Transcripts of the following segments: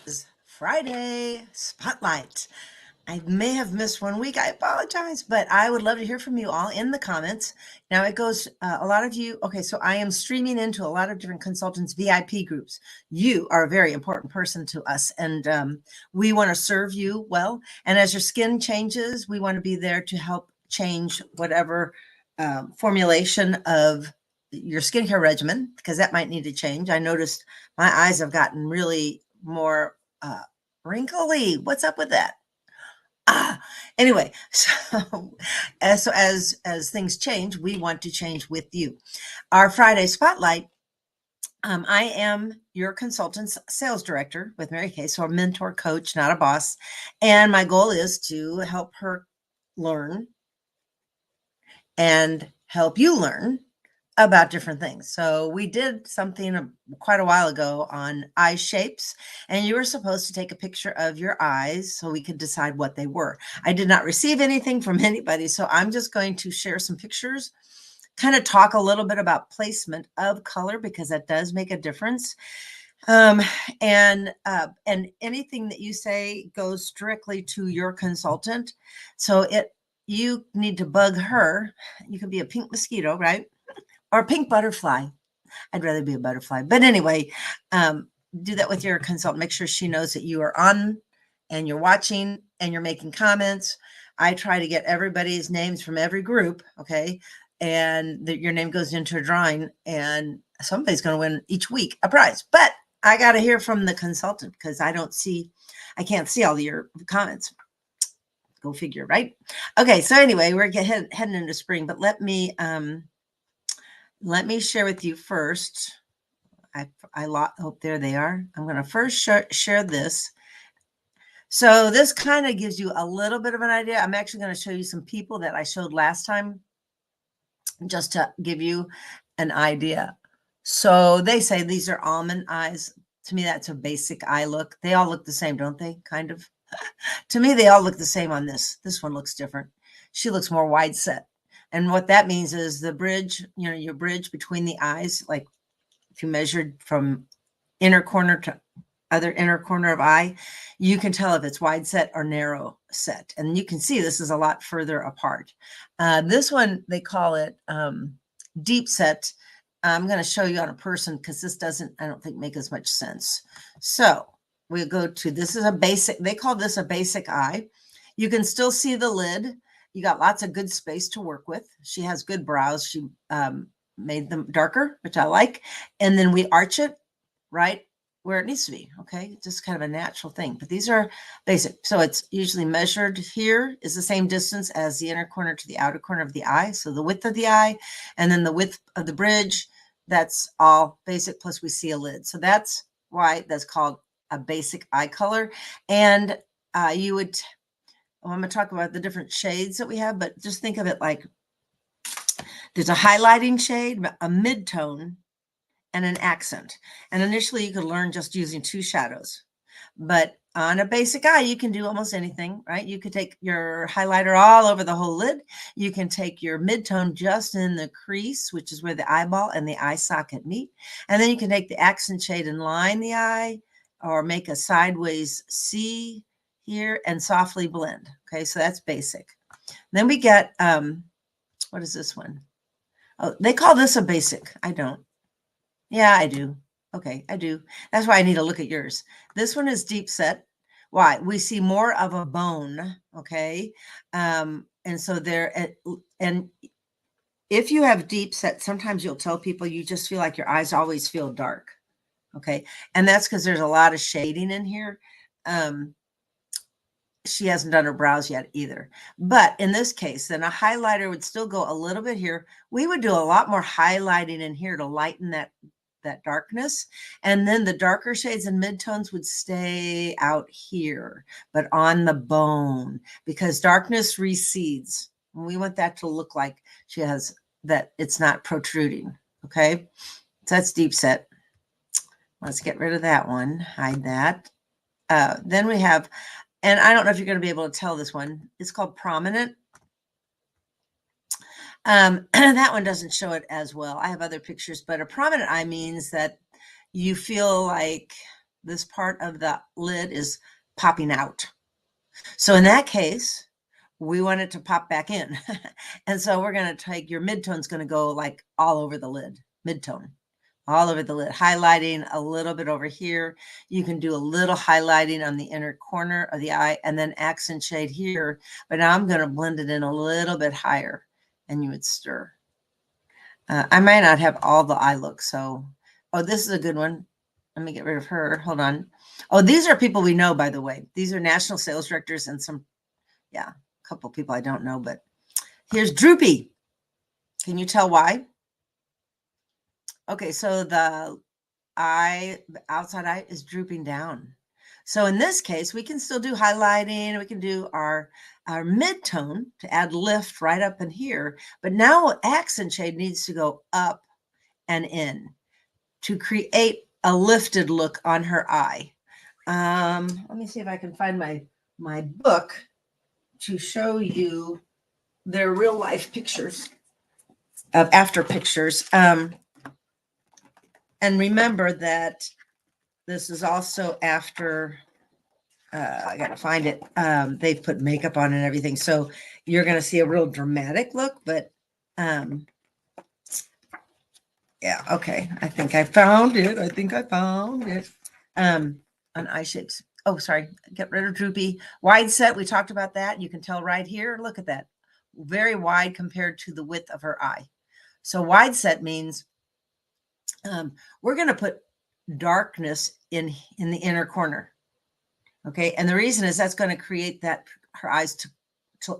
is Friday Spotlight. I may have missed 1 week. I apologize, but I would love to hear from you all in the comments. Now it goes, a lot of you, okay, so I am streaming into a lot of different consultants' VIP groups. You are a very important person to us, and we want to serve you well. And as your skin changes, we want to be there to help change whatever formulation of your skincare regimen, because that might need to change. I noticed my eyes have gotten really more wrinkly. What's up with that? Anyway, so as things change, we want to change with you. Our Friday Spotlight, I am your consultant's sales director with Mary Kay, so a mentor coach, not a boss. And my goal is to help her learn and help you learn about different things. So we did something quite a while ago on eye shapes, and you were supposed to take a picture of your eyes so we could decide what they were. I did not receive anything from anybody, so I'm just going to share some pictures, kind of talk a little bit about placement of color because that does make a difference. And anything that you say goes strictly to your consultant. So you need to bug her. You could be a pink mosquito, right? Or a pink butterfly. I'd rather be a butterfly. But anyway, do that with your consultant. Make sure she knows that you are on and you're watching and you're making comments. I try to get everybody's names from every group, okay? And your name goes into a drawing, and somebody's going to win each week a prize. But I got to hear from the consultant because I can't see all of your comments. Go figure, right? Okay, so anyway, we're heading into spring, but let me share with you first. Oh, there they are. I'm going to first share this. So this kind of gives you a little bit of an idea. I'm actually going to show you some people that I showed last time just to give you an idea. So they say these are almond eyes. To me, that's a basic eye look. They all look the same, don't they? Kind of. To me, they all look the same on this. This one looks different. She looks more wide set. And what that means is the bridge, your bridge between the eyes, like if you measured from inner corner to other inner corner of eye, you can tell if it's wide set or narrow set. And you can see this is a lot further apart. This one, they call it deep set. I'm going to show you on a person because this doesn't, I don't think, make as much sense. So we'll go to, this is a basic, they call this a basic eye. You can still see the lid. You got lots of good space to work with. She has good brows. She made them darker, which I like. And then we arch it right where it needs to be. Okay. Just kind of a natural thing, but these are basic. So it's usually measured here is the same distance as the inner corner to the outer corner of the eye. So the width of the eye and then the width of the bridge, that's all basic. Plus we see a lid. So that's why that's called a basic eye color. And you would, I'm going to talk about the different shades that we have, but just think of it like there's a highlighting shade, a mid-tone, and an accent. And initially you could learn just using 2 shadows. But on a basic eye, you can do almost anything, right? You could take your highlighter all over the whole lid. You can take your mid-tone just in the crease, which is where the eyeball and the eye socket meet. And then you can take the accent shade and line the eye or make a sideways C here and softly blend. Okay, so that's basic. Then we get, what is this one? Oh, they call this a basic. I don't. Yeah, I do. Okay, I do. That's why I need to look at yours. This one is deep set. Why? We see more of a bone, okay? And so there, and if you have deep set, sometimes you'll tell people you just feel like your eyes always feel dark, okay? And that's because there's a lot of shading in here. She hasn't done her brows yet either. But in this case, then a highlighter would still go a little bit here. We would do a lot more highlighting in here to lighten that darkness. And then the darker shades and midtones would stay out here, but on the bone, because darkness recedes. And we want that to look like she has that it's not protruding. Okay. So that's deep set. Let's get rid of that one. Hide that. Then we have, and I don't know if you're going to be able to tell this one. It's called prominent. That one doesn't show it as well. I have other pictures, but a prominent eye means that you feel like this part of the lid is popping out. So in that case, we want it to pop back in. And so we're going to take your midtone's going to go like all over the lid, midtone, all over the lid, highlighting a little bit over here. You can do a little highlighting on the inner corner of the eye and then accent shade here. But now I'm going to blend it in a little bit higher, and you would stir. I might not have all the eye look. So, oh, this is a good one. Let me get rid of her. Hold on. Oh, these are people we know, by the way. These are national sales directors and some, yeah, a couple of people I don't know, but here's Droopy. Can you tell why? Okay, so the outside eye is drooping down. So in this case, we can still do highlighting. We can do our mid-tone to add lift right up in here. But now accent shade needs to go up and in to create a lifted look on her eye. Let me see if I can find my book to show you their real life pictures of after pictures. And remember that this is also after, I got to find it. They've put makeup on and everything. So you're going to see a real dramatic look, but yeah, okay. I think I found it. On eye shapes. Oh, sorry. Get rid of Droopy. Wide set. We talked about that. You can tell right here. Look at that. Very wide compared to the width of her eye. So wide set means we're going to put darkness in the inner corner. Okay. And the reason is that's going to create that her eyes to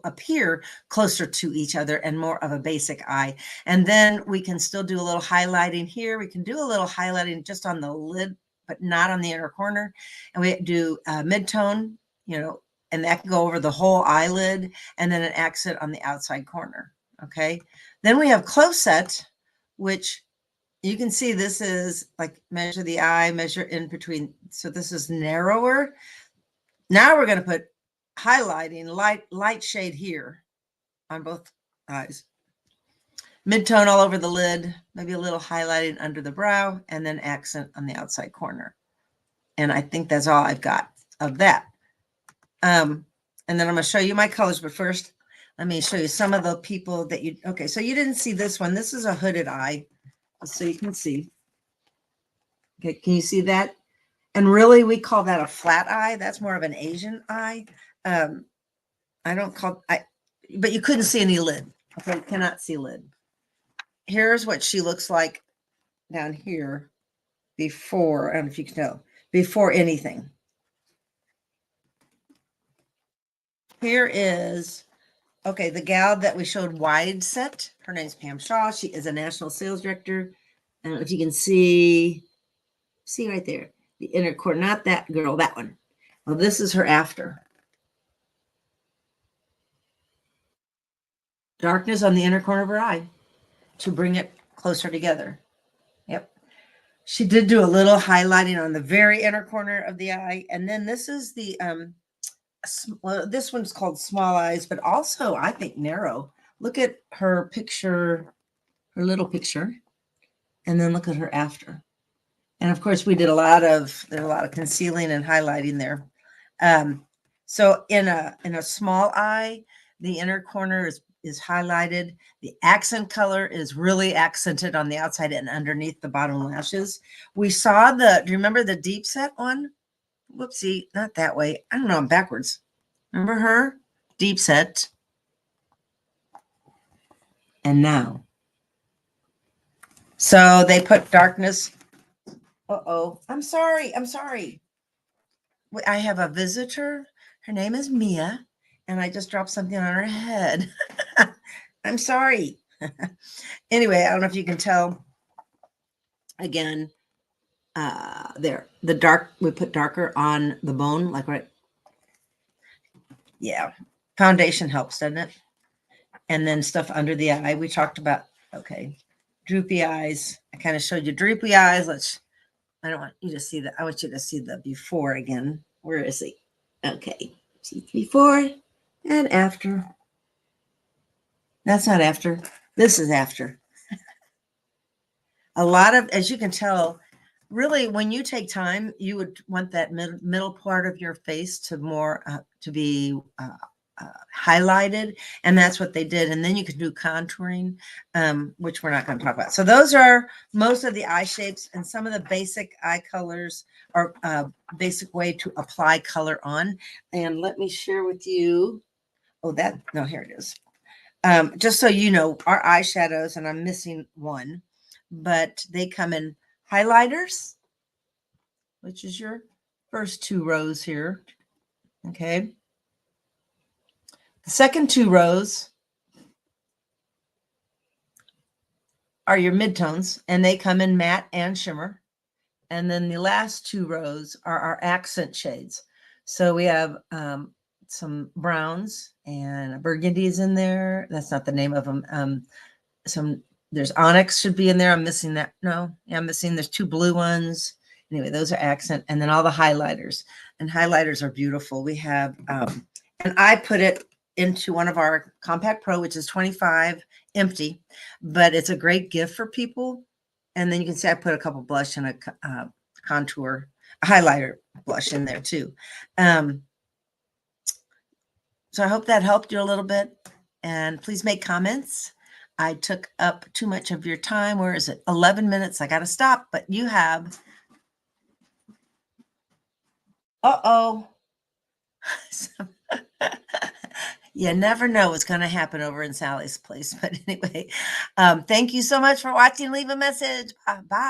appear closer to each other and more of a basic eye. And then we can still do a little highlighting here. We can do a little highlighting just on the lid, but not on the inner corner. And we do mid-tone, you know, and that can go over the whole eyelid, and then an accent on the outside corner. Okay. Then we have close set, which you can see this is like measure the eye, measure in between. So this is narrower. Now we're going to put highlighting, light shade here on both eyes. Mid-tone all over the lid, maybe a little highlighting under the brow, and then accent on the outside corner. And I think that's all I've got of that. And then I'm going to show you my colors, but first, let me show you some of the people that you, okay, so you didn't see this one. This is a hooded eye, so you can see. Okay, can you see that? And really, we call that a flat eye. That's more of an Asian eye. I don't call, but you couldn't see any lid. Okay, you cannot see lid. Here's what she looks like down here before, I don't know if you can tell, before anything. Here is, okay, the gal that we showed wide set. Her name's Pam Shaw. She is a national sales director. I don't know if you can see right there, the inner corner, not that girl, that one. Well, this is her after. Darkness on the inner corner of her eye to bring it closer together. Yep. She did do a little highlighting on the very inner corner of the eye. And then this is the, well, this one's called small eyes, but also I think narrow. Look at her picture, her little picture, and then look at her after. And of course we did a lot of concealing and highlighting there. So in a small eye, the inner corner is highlighted. The accent color is really accented on the outside and underneath the bottom lashes. We saw do you remember the deep set one? Whoopsie, not that way. I don't know, I'm backwards. Remember her? Deep set. And now. So they put darkness. Uh-oh, I'm sorry. I have a visitor. Her name is Mia, and I just dropped something on her head. I'm sorry. Anyway, I don't know if you can tell. Again, there, the dark, we put darker on the bone, like right. Yeah, foundation helps, doesn't it? And then stuff under the eye. We talked about, okay, droopy eyes. I kind of showed you droopy eyes. I don't want you to see that. I want you to see the before again. Where is he? Okay, see before and after. That's not after. This is after. A lot of, as you can tell, really, when you take time, you would want that middle part of your face to more to be highlighted, and that's what they did. And then you can do contouring, which we're not going to talk about. So those are most of the eye shapes and some of the basic eye colors, or basic way to apply color on. And let me share with you. Oh, that no, here it is. Just so you know, our eyeshadows, and I'm missing one, but they come in highlighters, which is your first 2 rows here. Okay. The second 2 rows are your midtones, and they come in matte and shimmer. And then the last 2 rows are our accent shades. So we have some browns and burgundies in there. That's not the name of them. There's onyx should be in there. I'm missing that. No, yeah, I'm missing. There's 2 blue ones. Anyway, those are accent, and then all the highlighters. And highlighters are beautiful. We have, and I put it into one of our Compact Pro, which is 25 empty, but it's a great gift for people. And then you can see I put a couple blush and a contour, a highlighter blush in there too. So I hope that helped you a little bit. And please make comments. I took up too much of your time. Where is it? 11 minutes. I got to stop, but you have. Uh-oh. You never know what's going to happen over in Sally's place. But anyway, thank you so much for watching. Leave a message. Bye.